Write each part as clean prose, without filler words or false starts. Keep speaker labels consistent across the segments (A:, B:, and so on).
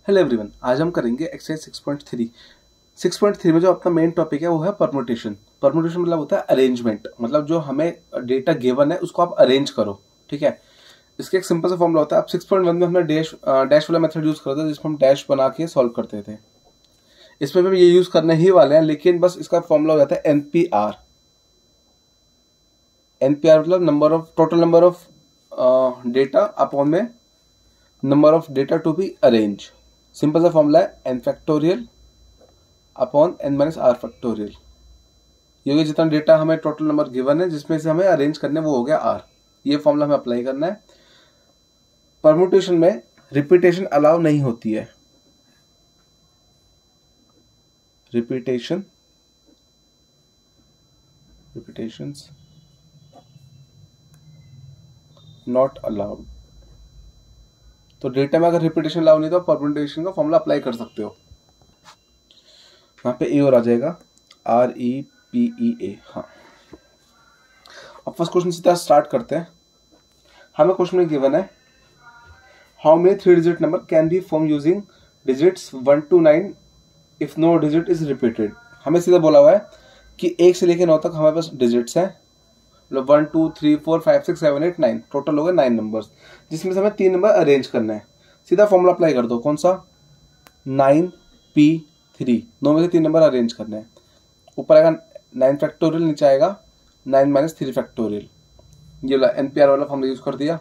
A: Hello everyone, आज हम करेंगे एक्सरसाइज 6.3। 6.3 में जो अपना मेन टॉपिक है वो है परमुटेशन। परमुटेशन मतलब होता है अरेंजमेंट, मतलब जो हमें डेटा गिवन है उसको आप अरेंज करो। ठीक है, इसके एक सिंपल सा फॉर्मूला होता है। आप 6.1 में हमने डैश वाला मेथड यूज करते थे जिसमें हम डैश बना के सॉल्व करते थे। इसमें भी ये यूज करने ही वाले हैं, लेकिन बस इसका फॉर्मूला हो जाता है एनपीआर। एनपीआर मतलब total number of data upon में number of data to be arrange. Simple सा फॉर्मूला है N factorial upon N minus R factorial. ये हो जितना डेटा हमें टोटल नंबर गिवन है जिसमें से हमें अरेंज करने वो हो गया आर। ये फॉर्मूला हमें अप्लाई करना है। परम्यूटेशन में रिपीटेशन अलाउ नहीं होती है। Repetitions not allowed. तो डेटा में अगर रिपीटेशन अलाउ नहीं तो परम्यूटेशन का फॉर्मूला अप्लाई कर सकते हो। यहाँ पे ए और आ जाएगा REPEA। हाँ, अब फर्स्ट क्वेश्चन सीधा स्टार्ट करते हैं। हमें क्वेश्चन में गिवन है how many 3 digit number can be form using digits 1 to 9 if no digit is repeated. हमें सीधा बोला हुआ है कि 1 से लेकर 9 तक हमारे पास डिजिट्स हैं, मतलब 1 2 3 4 5 6 7 8 9, टोटल हो गए 9 नंबर्स, जिसमें से हमें 3 नंबर अरेंज करना है। सीधा फॉर्मूला अप्लाई कर दो। कौन सा? 9P3। 9 में से 3 नंबर अरेंज करने हैं। ऊपर आएगा 9 फैक्टोरियल, नीचे आएगा 9 माइनस 3 फैक्टोरियल। ये वाला एनपीआर वाला फॉर्मूला यूज कर दिया।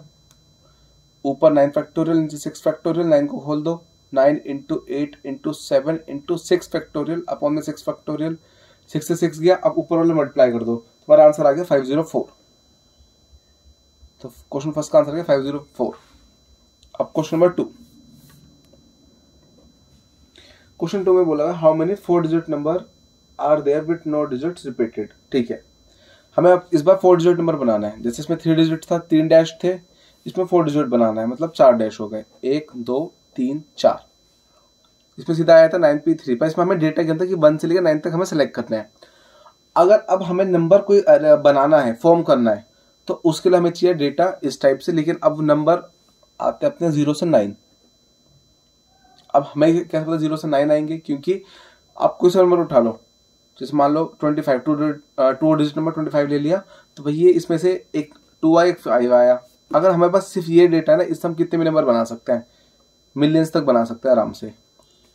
A: ऊपर 9 फैक्टोरियल, नीचे 6 फैक्टोरियल। 9 को खोल दो, 9 × 8 × 7 × 6 फैक्टोरियल अपॉन में 6 फैक्टोरियल। 6 से 6 गया, अब ऊपर वाले मल्टीप्लाई कर दो, तुम्हारा आंसर आ गया 504। तो क्वेश्चन फर्स्ट का आंसर आ गया 504। अब क्वेश्चन नंबर 2। क्वेश्चन 2 में बोला है how many 4 digit number are there with no digits repeated. ठीक है, हमें अब इस बार 4 डिजिट नंबर बनाना है। जैसे इसमें 3 डिजिट था, 3 डैश थे, इसमें 4 डिजिट बनाना है, मतलब 4 डैश हो गए। 1 2 3 4। इसमें सीधा आया था 9P3 पर। इसमें हमें डेटा कहता है कि 1 से लेकर 9 तक हमें सेलेक्ट करना है। अगर अब हमें नंबर कोई बनाना है, फॉर्म करना है, तो उसके लिए हमें चाहिए डेटा इस टाइप से। लेकिन अब नंबर आते अपने 0 से 9। अब हमें कैसे पता 0 से 9 आएंगे? क्योंकि आप कोई सा नंबर उठा लो, जैसे मान लो 25, टू डिजिट नंबर 25 ले लिया, तो भैया इसमें से एक 2 आया, एक 5 आया। अगर हमारे पास सिर्फ ये डेटा है ना, इससे हम कितने भी नंबर बना सकते हैं, मिलियंस तक बना सकते हैं आराम से।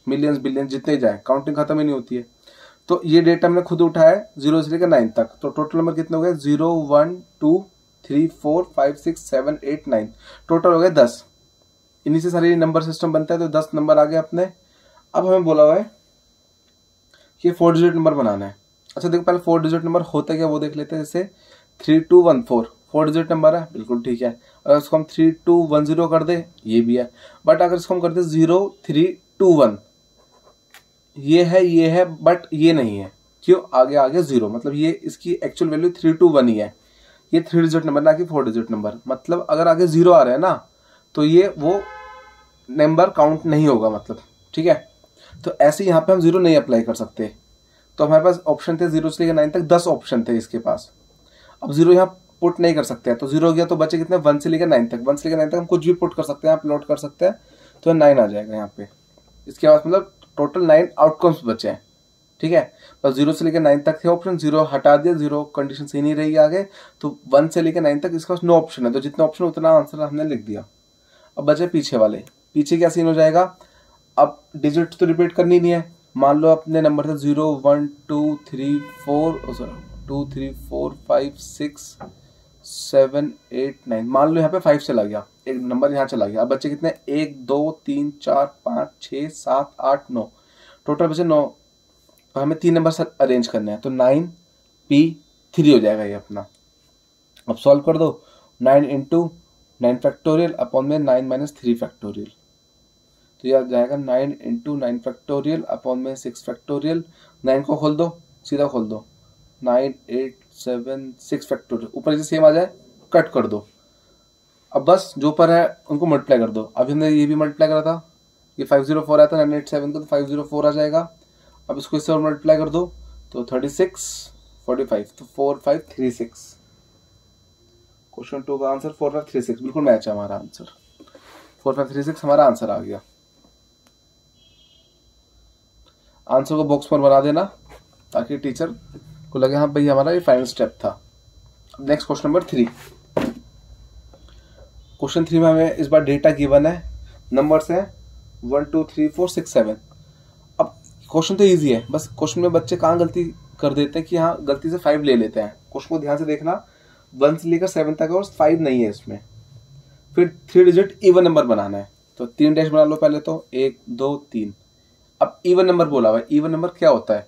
A: मिलियंस बिलियंस जितने जाए, काउंटिंग खत्म ही नहीं होती है। तो ये डेटा हमने खुद उठाया है 0 से लेकर 9 तक। तो टोटल नंबर कितने हो गए? 0 1 2 3 4 5 6 7 8 9, टोटल हो गए 10। इन्हीं से सारे नंबर सिस्टम बनता है, तो 10 नंबर आ गए अपने। अब हमें बोला हुआ है कि 4 डिजिट नंबर बनाना है। अच्छा देखो, पहले 4 डिजिट नंबर होता क्या वो देख लेते हैं। जैसे 3214 4 डिजिट नंबर है, बिल्कुल ठीक है। अगर इसको हम 3210 कर दे, ये भी है। बट अगर इसको हम करते 0321, ये है बट ये नहीं है। क्यों? आगे आगे 0, मतलब ये इसकी एक्चुअल वैल्यू 321 ही है। ये 3 डिजिट नंबर ना कि 4 डिजिट नंबर। मतलब अगर आगे 0 आ रहा है ना, तो ये वो नंबर काउंट नहीं होगा, मतलब ठीक है। तो ऐसे यहाँ पे हम 0 नहीं अप्लाई कर सकते। तो हमारे पास ऑप्शन थे 0 से लेकर 9 तक, 10 ऑप्शन थे इसके पास। अब 0 यहाँ पुट नहीं कर सकते हैं, तो 0 हो गया, तो बचे कितने? 1 से लेकर 9 तक। 1 से लेकर 9 तक हम कुछ भी पुट कर सकते हैं, आप प्लॉट कर सकते हैं, तो 9 आ जाएगा यहाँ पे। इसके बाद मतलब टोटल 9 आउटकम्स बचे हैं। ठीक है, बस 0 से लेकर 9 तक थे ऑप्शन, 0 हटा दिया, 0 कंडीशन सही नहीं रहेगी आगे। तो 1 से लेकर 9 तक इसके पास नो ऑप्शन है, तो जितना ऑप्शन उतना आंसर हमने लिख दिया। अब बचे पीछे वाले। पीछे क्या सीन हो जाएगा? अब डिजिट तो रिपीट करनी नहीं है। मान लो अपने नंबर थे 0 1 2 3 4 2 3 4 5 6 7 8 9। मान लो यहाँ पे 5 चला गया, एक नंबर यहाँ चला गया। अब बच्चे कितने? 1 2 3 4 5 6 7 8 9, टोटल बचे 9। हमें 3 नंबर अरेंज करने हैं, तो 9P3 हो जाएगा ये अपना। अब सॉल्व कर दो। 9 × 9 फैक्टोरियल अपॉन में 9 माइनस 3 फैक्टोरियल। तो यह जाएगा 9 × 9 फैक्टोरियल अपॉन में 6 फैक्टोरियल। 9 को खोल दो, सीधा खोल दो, 9 8 7 6 फैक्टोरियल। ऊपर से सेम आ जाए, कट कर दो। अब बस जो ऊपर है उनको मल्टीप्लाई कर दो। अभी हमने ये भी मल्टीप्लाई करा था, ये 504 आया था 987 को, तो 504 आ जाएगा। अब इसको इससे और मल्टीप्लाई कर दो, तो 36 45, तो 4536। क्वेश्चन 2 का आंसर 4536 बिल्कुल मैच है हमारा आंसर। 4536 हमारा आंसर आ गया। आंसर को बॉक्स पर बना देना ताकि टीचर को लगे हाँ भाई हमारा ये फाइनल स्टेप था। Next question number 3। क्वेश्चन 3 में हमें इस बार डेटा गिवन है, नंबर्स हैं 1 2 3 4 6 7। अब क्वेश्चन तो इजी है, बस क्वेश्चन में बच्चे कहाँ गलती कर देते हैं कि हाँ गलती से 5 ले लेते हैं। क्वेश्चन को ध्यान से देखना, 1 से लेकर 7 तक है और 5 नहीं है इसमें। फिर 3 डिजिट इवन नंबर बनाना है, तो 3 डैश बना लो पहले तो 1 2 3। अब इवन नंबर बोला हुआ है, इवन नंबर क्या होता है?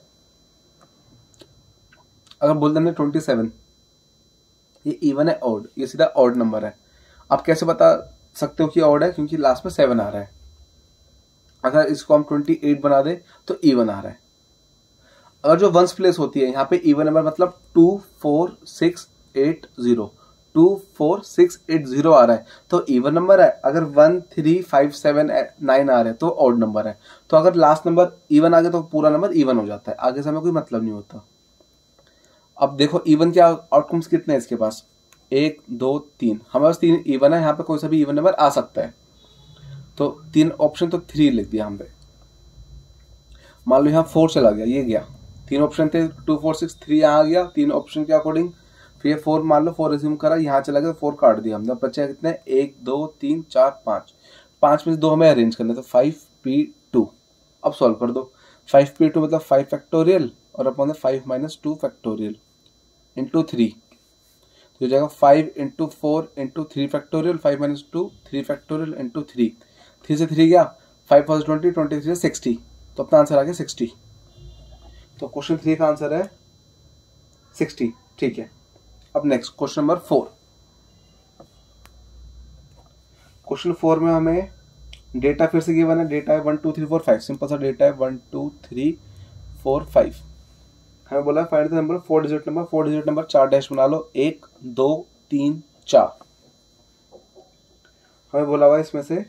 A: अगर बोल दें 27, ये इवन है ऑड, ये सीधा ऑड नंबर है। आप कैसे बता सकते हो कि ऑड है? क्योंकि लास्ट में 7 आ रहा है। अगर इसको हम 28 बना दे तो इवन आ रहा है। अगर जो वंस प्लेस होती है यहाँ पे इवन नंबर मतलब 2 4 6 8 0, 2 4 6 8 0 आ रहा है तो इवन नंबर है। अगर 1 3 5 7 9 आ रहे हैं तो ऑड नंबर है। तो अगर लास्ट नंबर इवन आ गया तो पूरा नंबर इवन हो जाता है, आगे से हमें कोई मतलब नहीं होता। अब देखो इवन के आउटकम्स कितने हैं इसके पास, 1 2 3। हमारे पास 3 इवन है, यहाँ पे कोई सा भी इवन नंबर आ सकता है। तो 3 ऑप्शन तो 3 लिख दिया हम पे। मान लो यहाँ 4 चला गया, ये गया, 3 ऑप्शन थे 2 4 6 3 यहाँ आ गया 3 ऑप्शन के अकॉर्डिंग। फिर ये 4 मान लो 4 रिज्यूम करा, यहाँ चला गया तो 4 काट दिया हमने। बच्चे कितने 1 2 3 4 5, 5 में से 2 हमें अरेंज करना है तो 5p2। अब सॉल्व कर दो, 5p2 मतलब 5 फैक्टोरियल और अपॉन 5 माइनस 2 फैक्टोरियल इंटू 3। तो हो जाएगा 5 into 4 into 3 factorial, 5 minus 2 3 factorial into 3। 3 से 3 गया, 5 + 20 23 से 60, तो अपना आंसर आ गया 60। तो क्वेश्चन 3 का आंसर है 60। ठीक है, अब नेक्स्ट क्वेश्चन नंबर 4। क्वेश्चन 4 में हमें डेटा फिर से गिवन है, डेटा है 1 2 3 4 5। सिंपल सा डेटा है 1 2 3 4 5। हमें बोला find the number 4 digit number. 4 digit number 4 dash बना लो, 1 2 3 4। हमें बोला हुआ इसमें से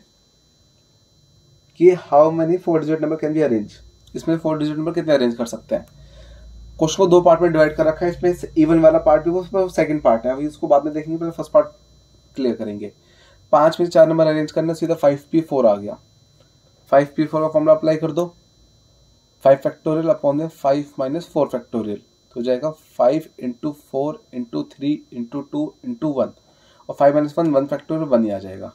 A: कि how many 4 digit number can be arrange. इसमें 4 डिजिट नंबर कितने अरेंज कर सकते हैं। क्वेश्चन को 2 पार्ट में डिवाइड कर रखा है, इसमें इवन वाला पार्ट भी वो सेकंड पार्ट है, अभी इसको बाद में देखेंगे, पहले फर्स्ट पार्ट क्लियर करेंगे। 5 में से 4 नंबर अरेंज करना, सीधा 5p4 आ गया। 5p4 का फॉर्मूला अप्लाई कर दो, 5 फैक्टोरियल अपॉन 5 माइनस 4 फैक्टोरियल, तो हो जाएगा 5 इंटू 4 इंटू 3 इंटू 2 इंटू 1 और 5 माइनस 1 1 फैक्टोरियल 1 ही आ जाएगा।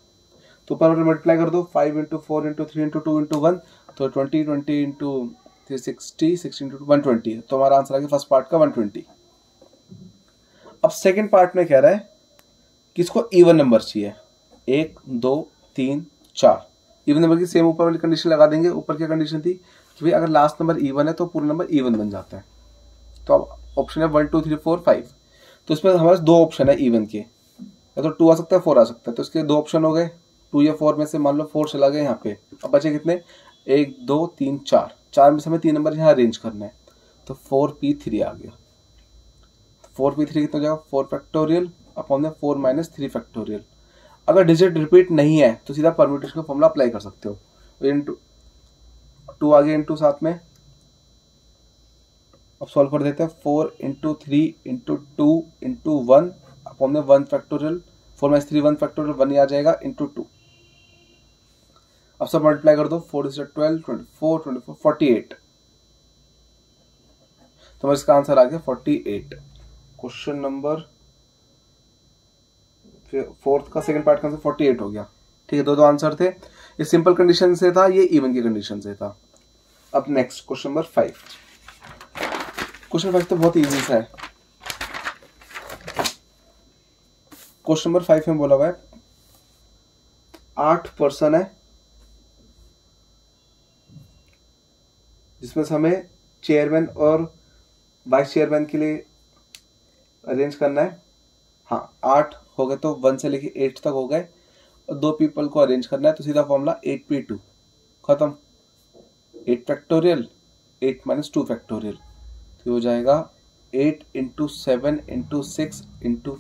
A: तो ऊपर मल्टीप्लाई कर दो, 5 इंटू 4 इंटू 3 इंटू 2 इंटू 1, तो 20 20 इंटू 360 60 इंटू 120। तो हमारा आंसर आ गया फर्स्ट पार्ट का 120। अब सेकंड पार्ट में कह रहा है कि इसको इवन नंबर चाहिए, 1 2 3 4। इवन नंबर की सेम ऊपर वाली कंडीशन लगा देंगे। ऊपर क्या कंडीशन थी कि भाई अगर लास्ट नंबर इवन है तो पूरा नंबर इवन बन जाता है। तो अब ऑप्शन है 1 2 3 4 5। तो इसमें हमारे 2 ऑप्शन है इवन के, या तो 2 आ सकता है 4 आ सकता है। तो इसके 2 ऑप्शन हो गए, 2 या 4 में से मान लो 4 चला गया यहाँ पे। अब बचे कितने, 1 2 3 4। 4 में से हमें 3 नंबर यहाँ अरेंज करना है, तो 4p3 आ गया। 4p3 कितना हो जाएगा, 4 फैक्टोरियल अपॉन 4 माइनस 3 फैक्टोरियल। अगर डिजिट रिपीट नहीं है तो सीधा परम्यूटेशन का फॉर्मूला अप्लाई कर सकते हो। इंटू 2 आ गया इंटू साथ में। अब सॉल्व कर देते हैं, 4 into 3 into 2 into 1 upon 1 factorial, 4 minus 3 1 factorial 1 ही आ जाएगा इंटू 2। अब सब मल्टीप्लाई कर दो, 4 12 24 24 48। तो इसका आंसर आ गया 48। क्वेश्चन नंबर 4 का सेकंड पार्ट का आंसर 48 हो गया। ठीक है, दो आंसर थे। ये सिंपल कंडीशन से था, ये इवन की कंडीशन से था। अब नेक्स्ट क्वेश्चन नंबर 5। क्वेश्चन 5 तो बहुत इजी सा है। क्वेश्चन नंबर 5 में बोला हुआ है 8 पर्सन है, जिसमें से हमें चेयरमैन और वाइस चेयरमैन के लिए अरेंज करना है। हाँ, 8 हो गए तो 1 से लेके 8 तक हो गए, और 2 पीपल को अरेंज करना है। तो सीधा फॉर्मूला 8p2 खत्म, 8 फैक्टोरियल 8 माइनस 2 फैक्टोरियल। तो हो जाएगा 8 इंटू 7 इंटू 6 इंटू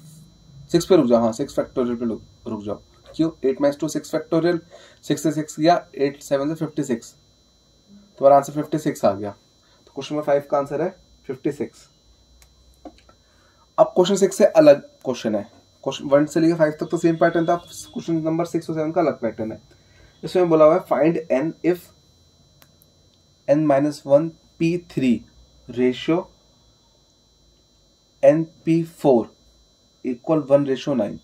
A: 6 पे रुक जाओ, हाँ 6 फैक्टोरियल पे रुक जाओ। क्यों, 8 माइनस 2 6 फैक्टोरियल, 6 से 6 गया, 8 7 से 56। तो हमारा आंसर 56 आ गया। तो क्वेश्चन नंबर 5 का आंसर है 56। अब क्वेश्चन 6 से अलग क्वेश्चन है। क्वेश्चन 1 से लेकर 5 तक तो सेम पैटर्न था, क्वेश्चन नंबर 6 और 7 का अलग पैटर्न है। इसमें बोला हुआ है find n if n-1 NP3 ratio NP4 equal 1:9।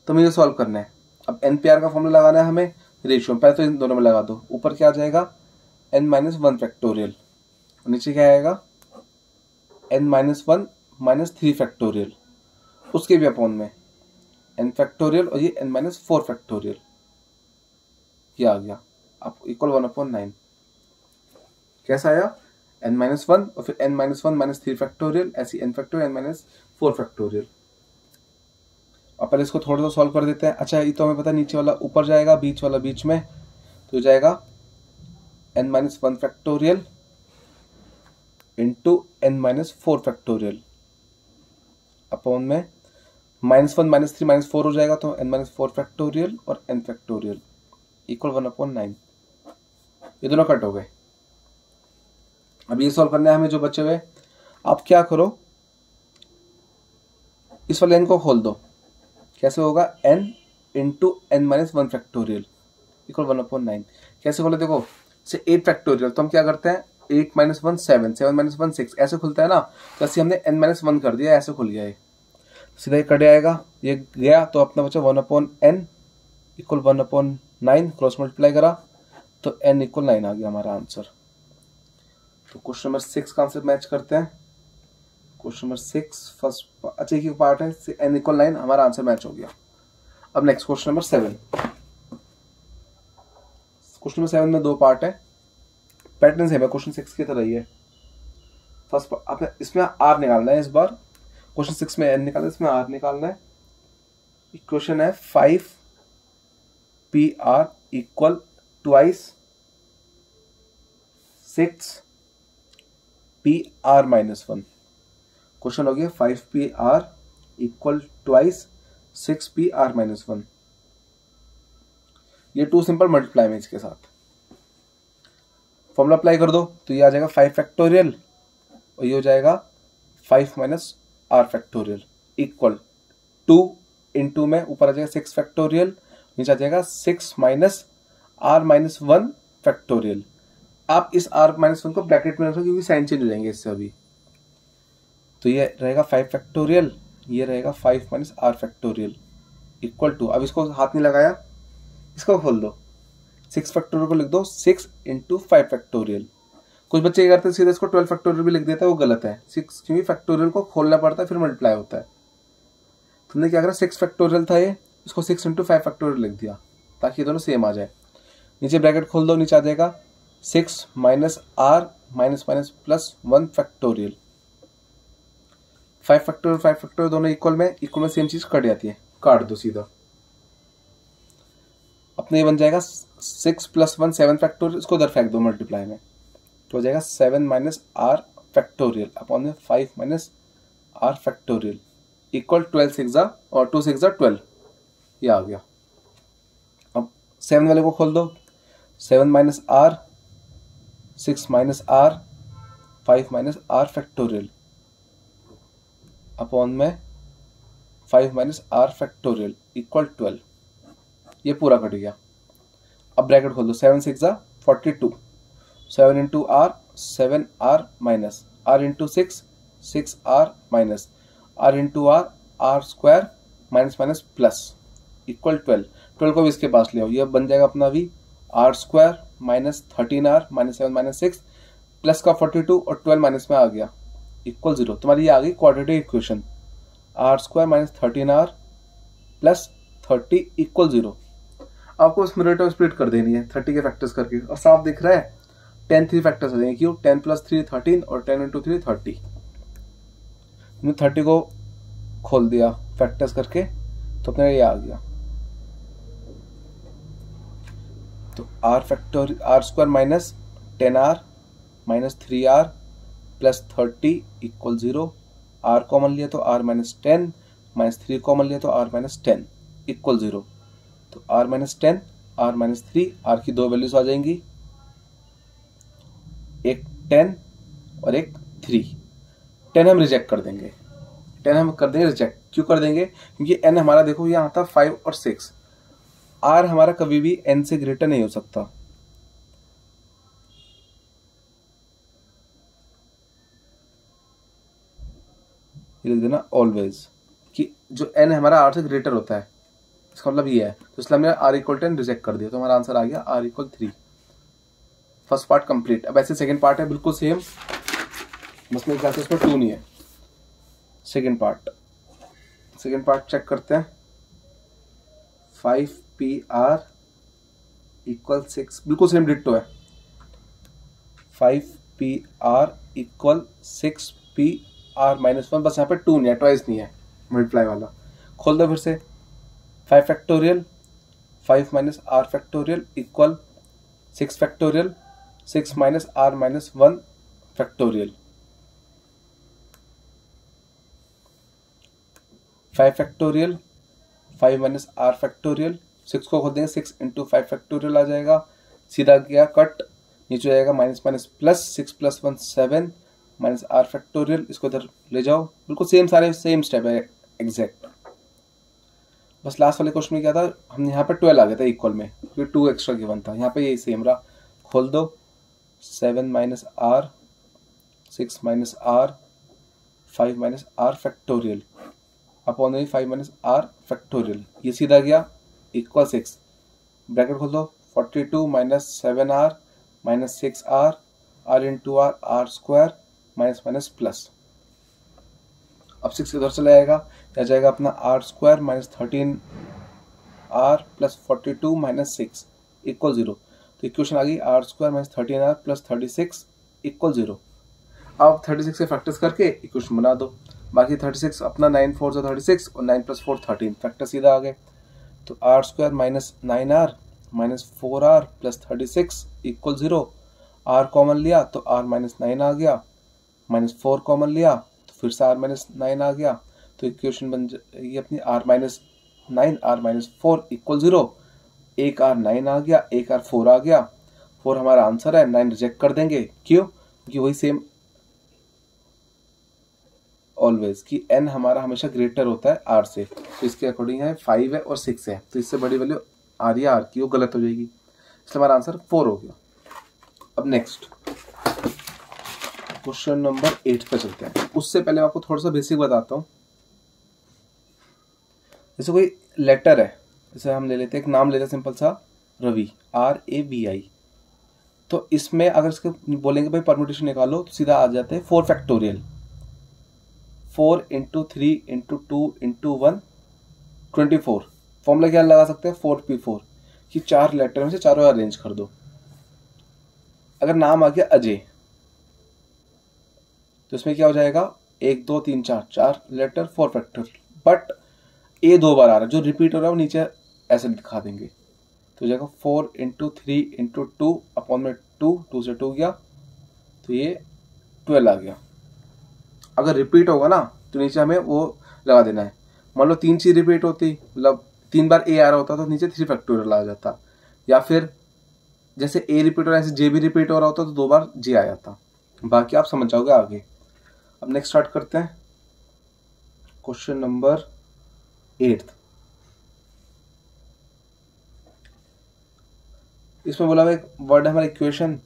A: तो मुझे सॉल्व करना है। अब NPR का फॉर्मूला लगाना है हमें रेशियो, पहले तो इन दोनों में लगा दो। ऊपर क्या आ जाएगा n-1 फैक्टोरियल, नीचे क्या आएगा n-1 -3 फैक्टोरियल, उसके भी अपॉन में n फैक्टोरियल और ये n-4 फैक्टोरियल, ये आ गया आपको इक्वल 1/9। कैसा आया n-1 और फिर n-1 -3 फैक्टोरियल, ऐसी n फैक्टोरियल n-4 फैक्टोरियल। अब पहले इसको थोड़ा सा सॉल्व कर देते हैं। अच्छा ये तो हमें पता है नीचे वाला ऊपर जाएगा, बीच वाला बीच में, तो हो जाएगा n-1 factorial into n-4 factorial upon में -1 -3 -4 हो जाएगा, तो n-4 फैक्टोरियल और n फैक्टोरियल इक्वल 1/9। ये दोनों कट हो गए। अब ये सॉल्व करना है हमें जो बचे हुए। आप क्या करो, इस वाले n को खोल दो। कैसे होगा n into n-1 factorial equal 1/9। कैसे खोले देखो, से 8 फैक्टोरियल, तो हम क्या करते हैं 8 - 1 7, 7 - 1 6, ऐसे खुलता है ना। तो ऐसे हमने n-1 कर दिया, ऐसे खुल गया ये, सीधा ये कट आएगा, ये गया, तो अपना बचा 1/n इक्वल 1/9। क्रॉस मल्टीप्लाई करा तो n इक्वल 9 आ गया हमारा आंसर। तो क्वेश्चन नंबर 6 का आंसर मैच करते हैं। क्वेश्चन नंबर 6 फर्स्ट, अच्छा एक पार्ट है, n इक्वल 9, हमारा आंसर मैच हो गया। अब next question number 7। Question number 7 में 2 पार्ट है, पैटर्न सेम है क्वेश्चन 6 की तरह ही है। फर्स्ट आपने इसमें r निकालना है, इस बार क्वेश्चन 6 में n निकालना है, इसमें r निकालना है। इक्वेशन है 5PR equal twice 6PR-1। Question हो गया 5PR इक्वल ट्वाइस 6PR-1। ये 2 सिंपल मल्टीप्लाई में इसके साथ फॉर्मूला अप्लाई कर दो, तो ये आ जाएगा 5 फैक्टोरियल और ये हो जाएगा 5 - R फैक्टोरियल इक्वल 2 इंटू में ऊपर आ जाएगा 6 फैक्टोरियल, नीचे आ जाएगा 6 - R-1 फैक्टोरियल। आप इस R-1 को ब्रैकेट में रखो क्योंकि साइन चेंज हो जाएंगे इससे अभी। तो ये रहेगा 5 फैक्टोरियल, ये रहेगा 5 - R फैक्टोरियल इक्वल टू, अब इसको हाथ नहीं लगाया, इसको खोल दो, 6 फैक्टोरियल को लिख दो 6 इंटू 5 फैक्टोरियल। कुछ बच्चे क्या करते हैं सीधे इसको 12 फैक्टोरियल भी लिख देता है, वो गलत है। 6 क्योंकि फैक्टोरियल को खोलना पड़ता है फिर मल्टीप्लाई होता है। तुमने क्या करा 6 फैक्टोरियल था ये, इसको 6 इंटू 5 फैक्टोरियल लिख दिया ताकि ये दोनों सेम आ जाए। नीचे ब्रैकेट खोल दो, नीचे आ जाएगा 6 - R -+1 फैक्टोरियल। 5 फैक्टोरियल दोनों इक्वल में सेम चीज कट जाती है, काट दो सीधा। अपने ये बन जाएगा 6 + 1 7 फैक्टोरियल, इसको उधर फेंक दो मल्टीप्लाई में, तो हो जाएगा 7 - R फैक्टोरियल अपॉन में 5 - R फैक्टोरियल इक्वल 12 6 और 2 6 12, ये आ गया। अब 7 वाले को खोल दो, 7 - R 6 - R 5 - R factorial upon में 5 - R फैक्टोरियल इक्वल 12, ये पूरा कट गया। अब ब्रैकेट खोल दो, 7 6 42, 7 into R 7R minus, R into 6 6R minus, R into R square minus minus plus equal 12। 12 को भी इसके पास ले आओ, ये बन जाएगा अपना भी R square minus 13R minus 7 minus 6 plus का 42 और 12 माइनस में आ गया इक्वल 0। तुम्हारी ये आ गई quadratic equation, R square minus 13R plus 30 equal 0। आपको स्प्लिट स्प्लिट कर देनी है 30 के फैक्टर्स करके, और साफ दिख रहा है 10 3 फैक्टर्स हो जाएंगे। क्यों? 10 + 3 13 और 10 × 3 30। हमने 30 को खोल दिया फैक्टर्स करके, तो अपने ये आ गया। तो R square minus 10R minus 3R plus 30 equal 0। R common लिया तो R माइनस 10 माइनस 3 कॉमन लिया तो R माइनस 10 इक्वल 0। तो R minus 10 R minus 3, R की 2 वैल्यूज आ जाएंगी, एक 10 और एक 3। 10 हम रिजेक्ट कर देंगे, 10 हम कर देंगे रिजेक्ट। क्यों कर देंगे? क्योंकि n हमारा देखो यहाँ था 5 और 6, R हमारा कभी भी n से ग्रेटर नहीं हो सकता। ये लिख देना ऑलवेज कि जो n हमारा r से ग्रेटर होता है, इसका मतलब ये है। तो इसलिए हमने r इक्वल 10 रिजेक्ट कर दिया, तो हमारा आंसर आ गया r equal 3। First part complete. अब ऐसे सेकंड पार्ट है बिल्कुल सेम, बस मेरे ख्याल से इसमें 2 नहीं है। सेकंड पार्ट चेक करते हैं। 5pr इक्वल 6, बिल्कुल सेम डिट्टो है। 5pr इक्वल 6pr माइनस 1, बस यहाँ पे 2 नहीं है, ट्वाइस नहीं है मल्टीप्लाई वाला। खोल दो फिर से। 5 factorial 5 minus r factorial equal 6 factorial 6 minus r minus 1 factorial. 5 factorial 5 minus r factorial, 6 को खोल देंगे 6 इंटू 5 फैक्टोरियल आ जाएगा, सीधा गया कट, नीचे जाएगा minus minus plus 6 plus 1 7 minus r factorial, इसको इधर ले जाओ। बिल्कुल सेम, सारे सेम स्टेप है एग्जैक्ट। बस लास्ट वाले क्वेश्चन में क्या था, हमने यहाँ पे 12 आ गया था इक्वल में, क्योंकि 2 एक्स्ट्रा गिवन था। यहाँ पे यही सेम रहा। खोल दो। 7 minus r 6 minus r 5 minus r factorial upon 5 minus r factorial, ये सीधा गया इक्वल 6। ब्रैकेट खोल दो। 42 minus 7r minus 6r r into r r square minus minus plus. अब 6 इधर चला जाएगा, क्या जाएगा अपना r square minus 13r plus 42 minus 6 equal 0। तो इक्वेशन आ गई r square minus 13r plus 36 equal 0। अब 36 से फैक्टर्स करके इक्वेशन बना दो। बाकी 36 अपना 9 4 से 36 और 9 प्लस 4 13, फैक्टर सीधा आ गए। तो r square minus 9r minus 4r plus 36 equal 0। r common लिया तो r माइनस 9 आ गया, माइनस 4 कॉमन लिया तो फिर से r माइनस 9 आ गया। तो इक्वेशन बन जाएगी अपनी r minus 9 r minus 4 equal 0। एक r 9 आ गया, एक r 4 आ गया। 4 हमारा आंसर है, 9 रिजेक्ट कर देंगे। क्यों? क्योंकि वही सेम ऑलवेज कि n हमारा हमेशा ग्रेटर होता है r से। तो इसके अकॉर्डिंग है 5 है और 6 है, तो इससे बड़ी वैल्यू आ रही है r की, वो गलत हो जाएगी, इसलिए हमारा आंसर 4 हो गया। अब नेक्स्ट क्वेश्चन नंबर 8 पे चलते हैं। उससे पहले मैं आपको थोड़ा सा बेसिक बताता हूँ। जैसे कोई लेटर है, जैसे हम ले लेते हैं, एक नाम लेते हैं सिंपल सा रवि, RAVI। तो इसमें अगर इसके बोलेंगे भाई परम्यूटेशन निकालो, तो सीधा आ जाते हैं 4 factorial. 4 into 3 into 2 into 1 24। Formula क्या लगा सकते हैं, 4p4 कि 4 लेटर में से चारों अरेंज कर दो। अगर नाम आ गया अजय, तो इसमें क्या हो जाएगा 1 2 3 4 लेटर 4 फैक्टोरियल। बट ए 2 बार आ रहा है, जो रिपीट हो रहा है वो नीचे ऐसे दिखा देंगे। तो हो जाएगा 4 इंटू 3 इंटू 2 अपॉन में 2 से 2 गया, तो ये 12 आ गया। अगर रिपीट होगा ना तो नीचे हमें वो लगा देना है। मान लो 3 चीज रिपीट होती, मतलब 3 बार ए आ रहा होता तो नीचे 3 फैक्टोरियल आ जाता, या फिर जैसे ए रिपीट हो रहा है ऐसे जे भी रिपीट हो रहा होता तो 2 बार जे आ जाता। बाकी आप समझ जाओगे आगे। अब नेक्स्ट स्टार्ट करते हैं क्वेश्चन नंबर 8। इसमें बोला हुआ एक वर्ड है हमारा इक्वेशन।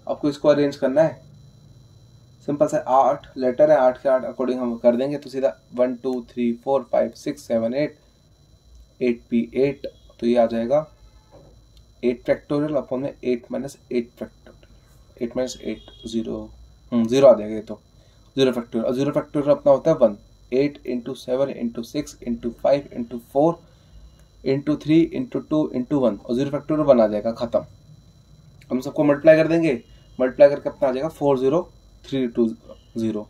A: आपको इसको अरेंज करना है, सिंपल सा 8 लेटर है, 8 के 8 अकॉर्डिंग हम कर देंगे। तो सीधा 1 2 3 4 5 6 7 8 8p8, तो ये आ जाएगा 8 फैक्टोरियल अपॉन में 8 माइनस 8 फैक्टोरियल। 8 माइनस 8 0 0 आ जाएगा ये तो 0 फैक्टोरियल। और 0 फैक्टोरियल अपना होता है 1। 8 into 7 into 6 into 5 into 4 into 3 into 2 into 1, और 0 फैक्टोरियल 1 आ जाएगा, खत्म। हम सबको मल्टीप्लाई कर देंगे, मल्टीप्लाई करके अपना आ जाएगा 40320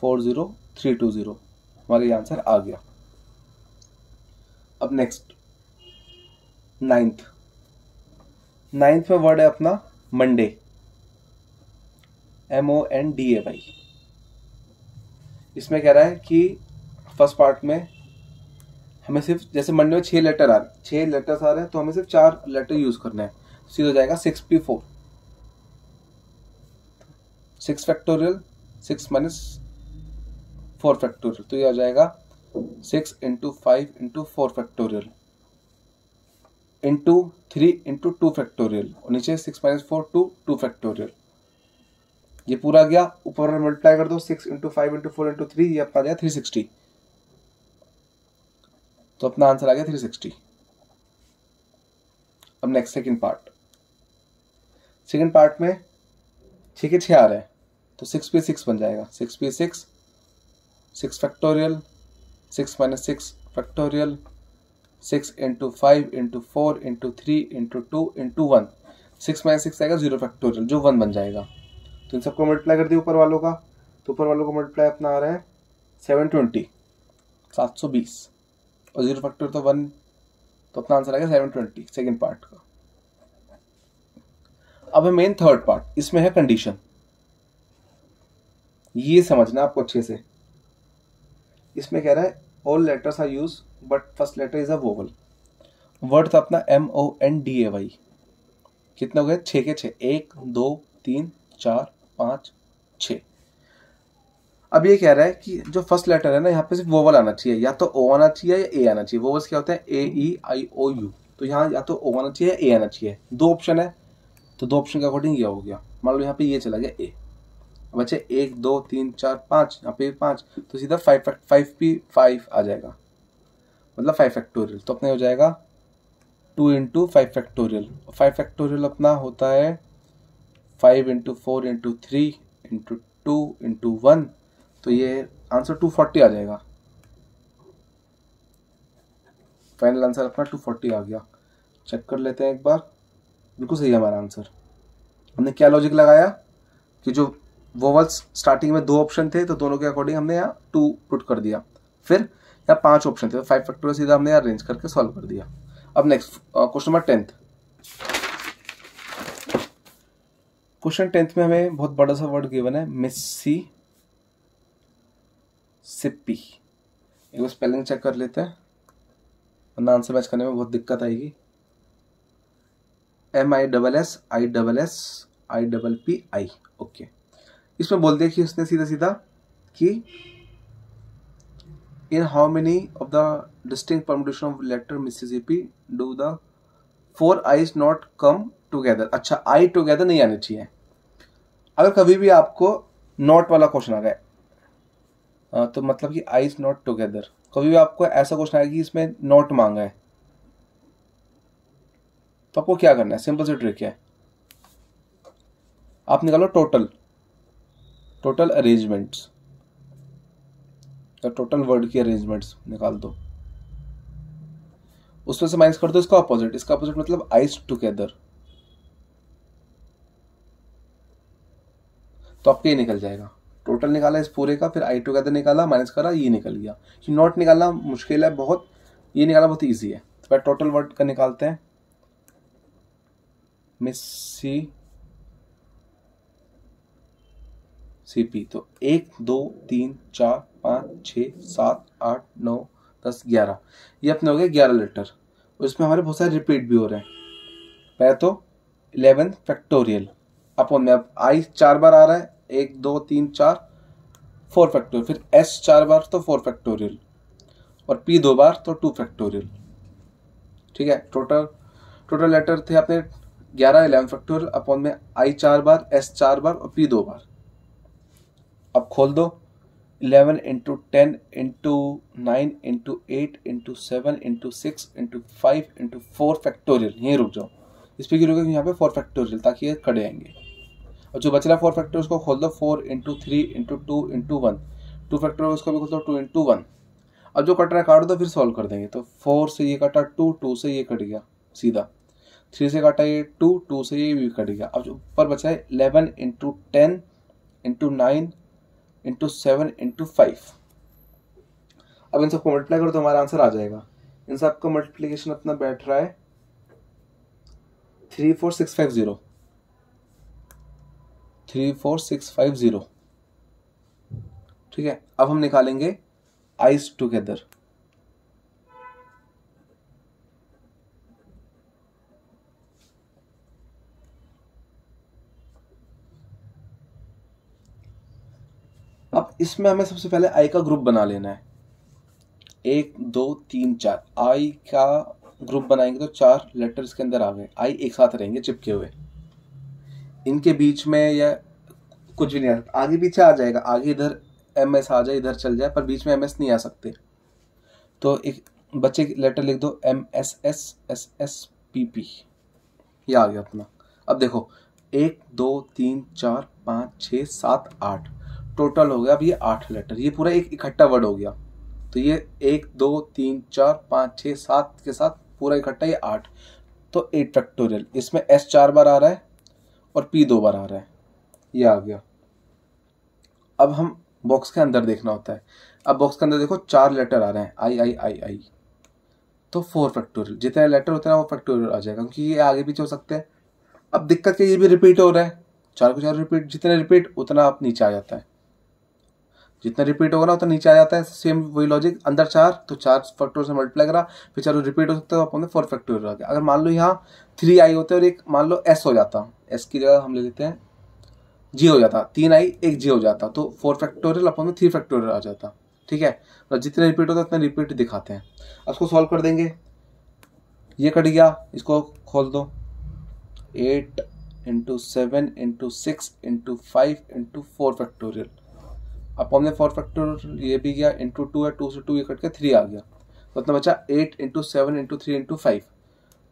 A: 40320, हमारा ये आंसर आ गया। अब नेक्स्ट नाइन्थ में वर्ड है अपना मंडे, MONDAY। इसमें कह रहा है कि फर्स्ट पार्ट में हमें सिर्फ, जैसे मंडे में 6 लेटर आ रहे, 6 लेटर्स आ रहे हैं, तो हमें सिर्फ 4 लेटर यूज करना है। सीधा हो जाएगा 6p4 6 फैक्टोरियल 6 माइनस 4 फैक्टोरियल, तो ये आ जाएगा 6 into 5 into 4 factorial. Into 3 into 2 factorial और नीचे 6 माइनस 4 2 फैक्टोरियल। ये पूरा गया, ऊपर मल्टीप्लाई कर दो 6 इंटू 5 इंटू 4 इंटू 3, ये अपना आ गया 360। तो अपना आंसर आ गया 360। अब next second part. Second part में 6 के 6 आ रहे हैं तो 6 पे 6 बन जाएगा। 6 पे 6 6 factorial 6 minus 6 factorial 6 into 5 into 4 into 3 into 2 into 1। 6 minus 6 आएगा 0 फैक्टोरियल जो 1 बन जाएगा। तो इन सबको मल्टीप्लाई कर दिया ऊपर वालों का, तो ऊपर वालों को मल्टीप्लाई अपना आ रहा है 720 720 और 0 फैक्टोरियल तो 1, तो अपना आंसर आएगा 720 सेकेंड पार्ट का। अब है मेन थर्ड पार्ट, इसमें है कंडीशन। ये समझना आपको अच्छे से। इसमें कह रहा है all letters are use but first letter is a vowel. Word था अपना MONDAY। कितना हो गया? 6 के 6, 1 2 3 4 5 6। अब ये कह रहा है कि जो फर्स्ट लेटर है ना, यहाँ पे सिर्फ वोवल आना चाहिए, या तो O आना चाहिए या A आना चाहिए। वोवल्स क्या होता है? AEIOU। तो यहाँ या तो O आना चाहिए या A आना चाहिए। दो ऑप्शन है, तो दो ऑप्शन के अकॉर्डिंग ये हो गया। मान लो यहाँ पे ये चला गया A। अब बच्चे 1 2 3 4 5, यहाँ पे 5, तो सीधा 5 भी 5 आ जाएगा, मतलब 5 फैक्टोरियल। तो अपने हो जाएगा 2 इंटू 5 फैक्टोरियल। 5 फैक्टोरियल अपना होता है 5 इंटू 4 इंटू 3 इंटू 2 इंटू 1। तो ये आंसर 240 आ जाएगा। फाइनल आंसर अपना 240 आ गया। चेक कर लेते हैं एक बार। बिल्कुल सही है हमारा आंसर। हमने क्या लॉजिक लगाया कि जो वोवल्स स्टार्टिंग में दो ऑप्शन थे, तो दोनों के अकॉर्डिंग हमने यहाँ 2 पुट कर दिया। फिर यहाँ 5 ऑप्शन थे, तो 5 फैक्टोरियल सीधा हमने यहाँ अरेंज करके सॉल्व कर दिया। अब next question number 10th। Question 10th में हमें बहुत बड़ा सा वर्ड गिवन है, मिसिसिपी। एक बार स्पेलिंग चेक कर लेते हैं, वरना आंसर मैच करने में बहुत दिक्कत आएगी। MISSIPPI। ओके, इसमें बोल दिया कि उसने सीधा सीधा कि in how many of the distinct permutation of letter Mississippi do the 4 I's not come together. अच्छा, आई टुगेदर नहीं आनी चाहिए। अगर कभी भी आपको नॉट वाला क्वेश्चन आ गया, तो मतलब कि आईज नॉट टुगेदर, कभी भी आपको ऐसा क्वेश्चन आएगा कि इसमें नॉट मांगा है, तो आपको क्या करना है? सिंपल सी ट्रिक है, आप निकालो टोटल अरेंजमेंट्स, टोटल वर्ड की अरेंजमेंट्स निकाल दो, उसमें से माइनस कर दो इसका अपोजिट मतलब आइज टुगेदर, तो आपके ये निकल जाएगा। टोटल निकाला इस पूरे का, फिर आई टुगेदर निकाला, माइनस करा, ये निकल गया। कि नॉट निकालना मुश्किल है बहुत, ये निकालना बहुत इजी है। तो फिर टोटल वर्ड का निकालते हैं, मिसिसिपी। तो 1 2 3 4 5 6 7 8 9 10 11, ये अपने हो गए 11 लेटर। और इसमें हमारे बहुत सारे रिपीट भी हो रहे हैं। पहले तो 11 फैक्टोरियल अपॉन में, अब आई 4 बार आ रहा है, 1 2 3 4 4 फैक्टोरियल, फिर S 4 बार तो 4 फैक्टोरियल, और P 2 बार तो 2 फैक्टोरियल। ठीक है, टोटल लेटर थे अपने 11 फैक्टोरियल अपॉन में I 4 बार, S 4 बार और P 2 बार। अब खोल दो, 11 into 10 into 9 into 8 into 7 into 6 into 5 into 4 factorial. यहीं रुक जाओ, इस पर क्यों यहाँ पे 4 फैक्टोरियल, ताकि ये खड़े आएंगे। और जो बच रहा है 4 फैक्टोरियल को खोल दो, 4 इंटू 3 इंटू 2 इंटू 1, 2 फैक्टोरियल उसको भी खोल दो, 2 इंटू 1। अब जो कट रहा है काट दो, फिर सॉल्व कर देंगे। तो 4 से ये कटा 2, 2 से ये कट गया सीधा, 3 से काटा ये 2, 2 से ये भी कट गया। अब जो ऊपर बचा है 11 इंटू 10 इंटू 9 इंटू 7 इंटू 5। अब इन सबको मल्टीप्लाई करो तो हमारा आंसर आ जाएगा। इन सबका मल्टीप्लीकेशन अपना बैठ रहा है 34650, 34650। ठीक है, अब हम निकालेंगे आइज टुगेदर। अब इसमें हमें सबसे पहले आई का ग्रुप बना लेना है। 1 2 3 4, आई का ग्रुप बनाएंगे तो 4 लेटर इसके अंदर आ गए, आई एक साथ रहेंगे चिपके हुए, इनके बीच में या कुछ भी नहीं आ सकता, आगे पीछे आ जाएगा, आगे इधर MS आ जाए, इधर चल जाए, पर बीच में MS नहीं आ सकते। तो एक बच्चे की लेटर लिख दो MSSSSPP, ये आ गया अपना। अब देखो 1 2 3 4 5 6 7 8 टोटल हो गया। अब ये 8 लेटर, ये पूरा एक इकट्ठा वर्ड हो गया। तो ये 1 2 3 4 5 6 7 के साथ पूरा इकट्ठा ये 8, तो 8 फैक्टोरियल। इसमें S 4 बार आ रहा है और P 2 बार आ रहा है, ये आ गया। अब हम बॉक्स के अंदर देखना होता है। अब बॉक्स के अंदर देखो 4 लेटर आ रहे हैं, I, तो 4 फैक्टोरियल, जितने लेटर होते हैं वो फैक्टोरियल आ जाएगा, क्योंकि ये आगे पीछे हो सकते हैं। अब दिक्कत क्या, ये भी रिपीट हो रहा है, 4 को 4 रिपीट, जितने रिपीट उतना आप नीचे आ जाता है, जितना रिपीट होगा ना उतना नीचे आ जाता है। सेम वही लॉजिक, अंदर 4 तो 4 फैक्टोरियल से मल्टीप्लाई करा, फिर 4 रिपीट हो सकता है, तो अपन 4 फैक्टोरियल आ गया। अगर मान लो यहाँ 3I होते और एक मान लो S हो जाता, S की जगह हम ले लेते हैं G हो जाता, 3I 1 G हो जाता, तो 4 फैक्टोरियल अपन में 3 फैक्टोरियल आ जाता। ठीक है, तो जितने रिपीट होता है उतने रिपीट दिखाते हैं। अब इसको सॉल्व कर देंगे, ये कट गया, इसको खोल दो, 8 × 7 × 6 × 5 × 4 फैक्टोरियल। अब हमने 4 फैक्टोरियल, ये भी गया, इंटू 2 है, 2 से 2 ये कट के 3 आ गया, तो इतना बचा 8 × 7 × 3 × 5।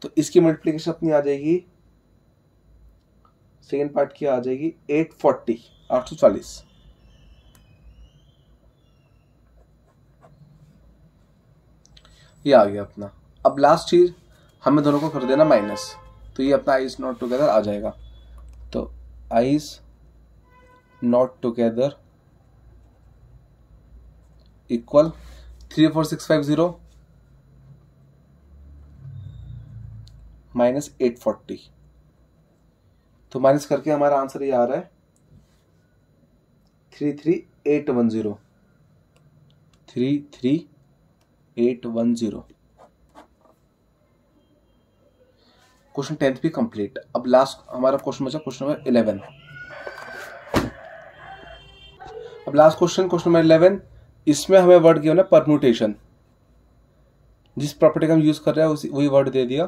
A: तो इसकी मल्टीप्लिकेशन अपनी आ जाएगी, सेकेंड पार्ट की आ जाएगी 840। ये आ गया अपना। अब लास्ट चीज हमें दोनों को कर देना माइनस, तो ये अपना आइज नॉट टुगेदर आ जाएगा। तो eyes not together equal 34650 minus 840। तो माइनस करके हमारा आंसर ये आ रहा है 33810। 33810। क्वेश्चन 10th भी कंप्लीट। अब लास्ट हमारा क्वेश्चन बचा क्वेश्चन नंबर 11। अब लास्ट क्वेश्चन नंबर 11, इसमें हमें वर्ड गिवन है परम्यूटेशन। जिस प्रॉपर्टी का हम यूज कर रहे हैं वही वर्ड दे दिया,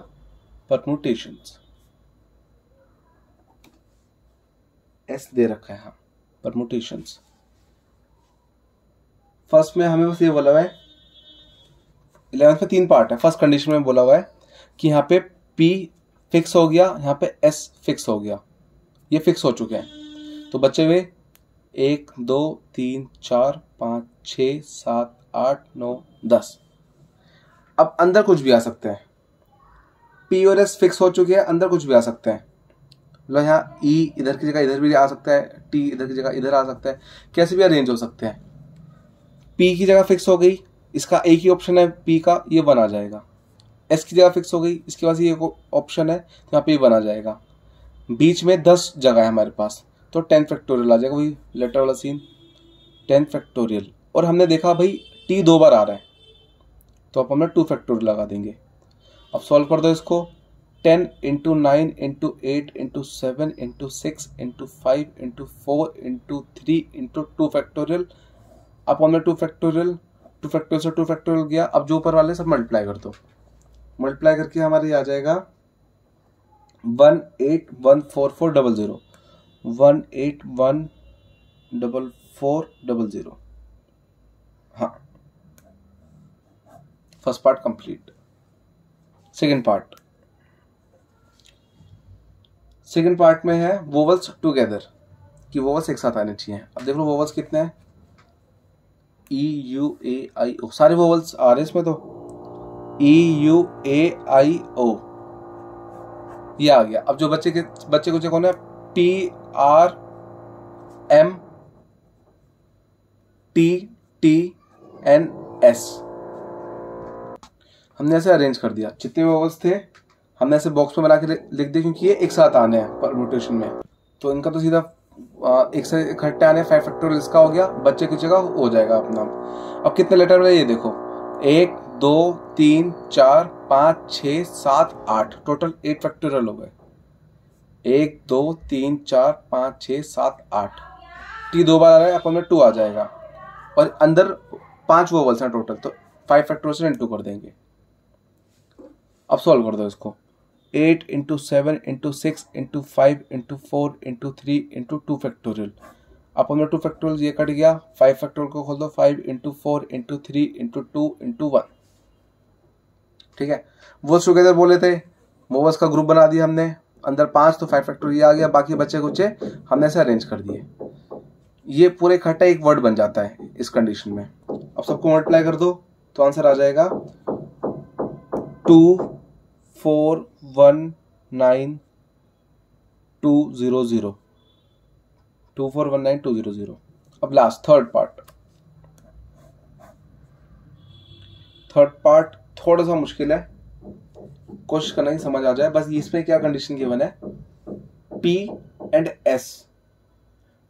A: परम्यूटेशंस। S दे रखा है, हाँ, परम्यूटेशंस। फर्स्ट में हमें बस ये बोला हुआ है, 11th में 3 पार्ट है। फर्स्ट कंडीशन में बोला हुआ है कि यहाँ पे P फिक्स हो गया, यहाँ पे S फिक्स हो गया, ये फिक्स हो चुके हैं। तो बचे हुए 1 2 3 4 5 6 7 8 9 10। अब अंदर कुछ भी आ सकते हैं, P और S फिक्स हो चुके हैं, अंदर कुछ भी आ सकते हैं। मतलब यहाँ E इधर की जगह इधर भी आ सकता है, T इधर की जगह इधर आ सकता है, कैसे भी अरेंज हो सकते हैं। P की जगह फिक्स हो गई, इसका एक ही ऑप्शन है P का, ये बना जाएगा। S की जगह फिक्स हो गई, इसके पास ये ऑप्शन है, तो यहाँ पे ये बना जाएगा। बीच में 10 जगह है हमारे पास, तो 10 फैक्टोरियल आ जाएगा, वही लेटर वाला सीन, 10 फैक्टोरियल। और हमने देखा भाई T 2 बार आ रहा है, तो अब हमें 2 फैक्टोरियल लगा देंगे। अब सॉल्व कर दो इसको, 10 × 9 × 8 × 7 × 6 × 5 × 4 × 3 × 2 फैक्टोरियल। अब हमने 2 फैक्टोरियल, 2 फैक्टोरियल से 2 फैक्टोरियल गया। अब जो ऊपर वाले सब मल्टीप्लाई कर दो, मल्टीप्लाई करके हमारे आ जाएगा 1814400, 1814400। हाँ, first part complete. Second part में है वोवल्स टुगेदर, कि वोवल्स एक साथ आने चाहिए। अब देख लो वोवल्स कितने हैं, EUAIO, सारे वोवल्स आ रहे हैं इसमें, तो EUAIO ये आ गया। अब जो बच्चे को कौन है, PRMTTNS, हमने ऐसे अरेंज कर दिया। जितने वोवल्स थे हमने ऐसे बॉक्स में बना के लिख दिया, क्योंकि ये एक साथ आने हैं परम्यूटेशन में, तो इनका तो सीधा एक से इकट्ठे आने। 5 फैक्टोरियल इसका हो गया, बच्चे की जगह हो जाएगा अपना। अब कितने लेटर मिले ये देखो, 1 2 3 4 5 6 7 8, टोटल 8 फैक्टोरियल हो गए। 1 2 3 4 5 6 7 8, T 2 बार आ रहा है, अपन में 2 आ जाएगा। और अंदर 5 वोवल्स हैं टोटल, तो 5 फैक्टोरियल से इंटू कर देंगे। अब सॉल्व कर दो इसको। 8 × 7 × 6 × 5 × 4 × 3 × 2 फैक्टोरियल। अपन में 2 फैक्टोरियल ये कट गया। 5 फैक्टोरियल को खोल दो। 5 × 4 × 3 × 2 × 1। ठीक है, वो टुगेदर बोले थे, मोवर्स का ग्रुप बना दिया हमने। अंदर 5 तो 5 फैक्टोरियल आ गया, बाकी बचे कुछ हमने ऐसे अरेंज कर दिए। ये पूरे इकट्ठा एक वर्ड बन जाता है इस कंडीशन में। अब सबको मल्टीप्लाई कर दो तो आंसर आ जाएगा 2419,200। 2419,200। अब लास्ट थर्ड पार्ट थोड़ा सा मुश्किल है, कोशिश करना कि समझ आ जाए। बस इसमें क्या कंडीशन गिवन है, P and S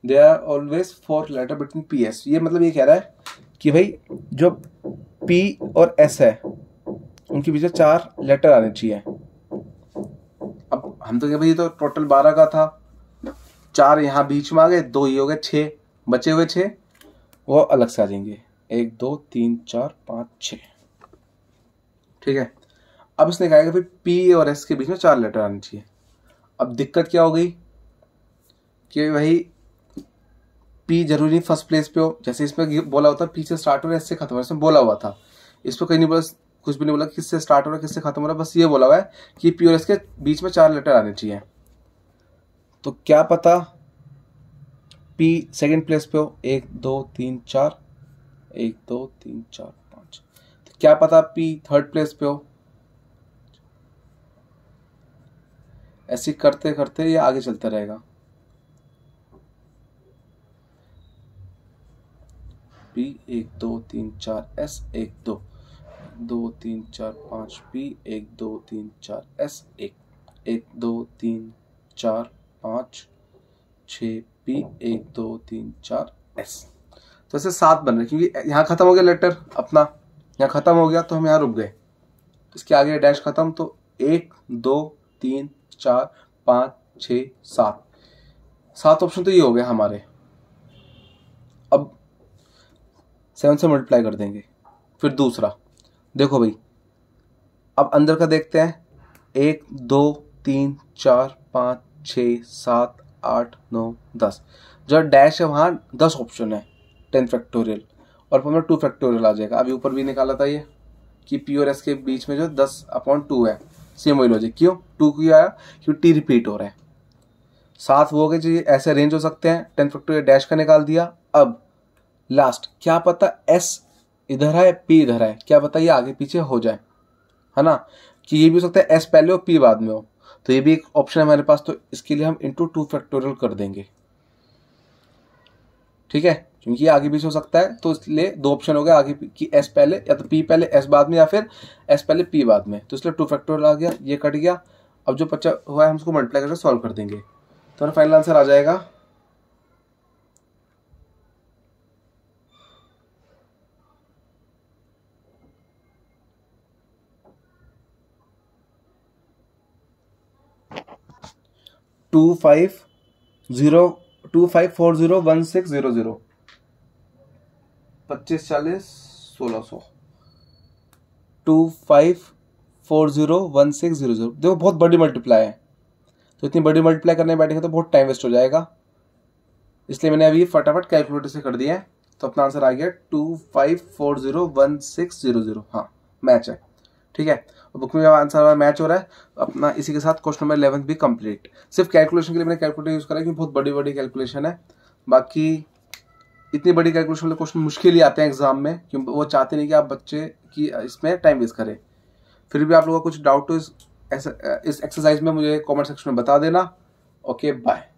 A: there are always 4 letter between PS। ये मतलब ये कह रहा है कि भाई जो P और S है उनके बीच में 4 लेटर आने चाहिए। अब हम तो क्या भाई, तो टोटल 12 का था, 4 यहाँ बीच में आ गए, 2 ये हो गए, 6 बचे हुए 6 वो अलग से आ जाएंगे। 1 2 3 4 5 6। ठीक है, अब इसने कहा कि भाई P और S के बीच में 4 लेटर आने चाहिए। अब दिक्कत क्या हो गई कि भाई P जरूरी फर्स्ट प्लेस पे हो, जैसे इसमें बोला होता P से स्टार्ट हो रहा है, S से खत्म हो रहा है, इसमें बोला हुआ था। इस पर कहीं नहीं बोला, कुछ भी नहीं बोला किससे स्टार्ट हो रहा है किससे खत्म हो रहा है, बस ये बोला हुआ है कि P और S के बीच में 4 लेटर आने चाहिए। तो क्या पता P सेकंड प्लेस पे हो, 1 2 3 4, 1 2 3 4 5। तो क्या पता P थर्ड प्लेस पे हो। ऐसे करते करते ये आगे चलता रहेगा। P 1 2 3 4 S 1 2 2 3 4 5 P 1 2 3 4 S 1 1 2 3 4 5 6 P 1 2 3 4 S। तो ऐसे 7 बन रहे, क्योंकि यहाँ खत्म हो गया लेटर अपना, यहाँ खत्म हो गया तो हम यहाँ रुक गए। इसके आगे डैश खत्म, तो 1 2 3 4 5 6 7 ऑप्शन तो ये हो गए हमारे। अब 7 से मल्टीप्लाई कर देंगे। फिर दूसरा देखो भाई, अब अंदर का देखते हैं। 1 2 3 4 5 6 7 8 9 10। जो डैश है वहाँ 10 ऑप्शन है, 10 फैक्टोरियल, और फिर 2 फैक्टोरियल आ जाएगा। अभी ऊपर भी निकाला था ये कि P और S के बीच में जो 10/2 है, सेम वही लॉजिक। क्यों 2 क्यों आया, क्योंकि T रिपीट हो रहा है। 7 वो हो गए जी, ऐसे अरेंज हो सकते हैं। 10 फैक्टोरियल डैश का निकाल दिया। अब लास्ट क्या पता S इधर है P इधर है, क्या पता ये आगे पीछे हो जाए, है ना, कि ये भी हो सकता है S पहले हो P बाद में हो। तो ये भी एक ऑप्शन है हमारे पास, तो इसके लिए हम × 2 फैक्टोरियल कर देंगे। ठीक है, क्योंकि ये आगे पीछे हो सकता है, तो इसलिए 2 ऑप्शन हो गए आगे कि S पहले, या तो P पहले S बाद में, या फिर S पहले P बाद में। तो इसलिए 2 फैक्टोरियल आ गया, ये कट गया। अब जो बचा हुआ है हम उसको मल्टीप्लाई करके सॉल्व कर देंगे, तो फाइनल आंसर आ जाएगा 25401600। 25 40 1600 25401600। देखो बहुत बड़ी मल्टीप्लाई है, तो इतनी बड़ी मल्टीप्लाई करने बैठेंगे तो बहुत टाइम वेस्ट हो जाएगा, इसलिए मैंने अभी फटाफट कैलकुलेटर से कर दिया है। तो अपना आंसर आ गया 25401600। हाँ मैच है, ठीक है। बुक में आंसर मैच हो रहा है। अपना इसी के साथ क्वेश्चन नंबर 11 भी कंप्लीट। सिर्फ कैलकुलेशन के लिए मैंने कैलकुलेटर यूज करा क्योंकि बहुत बड़ी बड़ी कैलकुलेशन है। बाकी इतनी बड़ी कैलकुलेशन वाले क्वेश्चन मुश्किल ही आते हैं एग्जाम में, क्योंकि वो चाहते नहीं कि आप बच्चे की इसमें टाइम वेस्ट करें। फिर भी आप लोगों का कुछ डाउट हो इस एक्सरसाइज में मुझे कमेंट सेक्शन में बता देना। Okay bye.